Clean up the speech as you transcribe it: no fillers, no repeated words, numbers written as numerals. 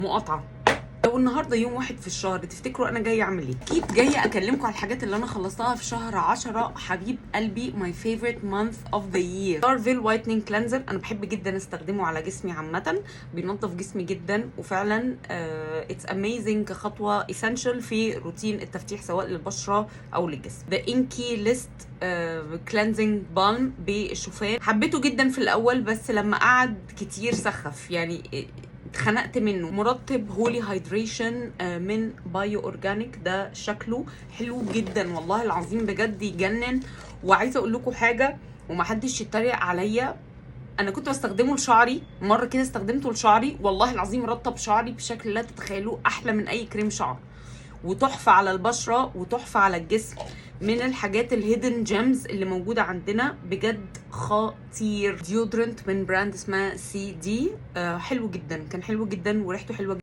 مقاطعه. لو النهارده يوم 1 في الشهر، تفتكروا انا جايه اعمل ايه؟ اكيد جايه اكلمكم على الحاجات اللي انا خلصتها في شهر 10. حبيب قلبي، my favorite month of the year. دارفيل وايتنينج كلينزر، انا بحب جدا استخدمه على جسمي عامه، بينظف جسمي جدا، وفعلا اتس اميزنج كخطوه essential في روتين التفتيح سواء للبشره او للجسم. ذا انكي ليست كلينزنج بالم بالشوفان، حبيته جدا في الاول، بس لما قعد كتير سخف يعني، اتخنقت منه. مرطب هولي هايدريشن من بايو اورجانيك، ده شكله حلو جدا والله العظيم بجد يجنن. وعايزه اقول لكم حاجه ومحدش يتريق عليا، انا كنت بستخدمه لشعري، مره كده استخدمته لشعري والله العظيم رطب شعري بشكل لا تتخيلوه، احلى من اي كريم شعر، وتحفه على البشره وتحفه على الجسم. من الحاجات الهيدن جيمز اللي موجوده عندنا بجد، خطير. ديودرنت من براند اسمها سي دي، حلو جدا، كان حلو جدا وريحته حلوه جدا.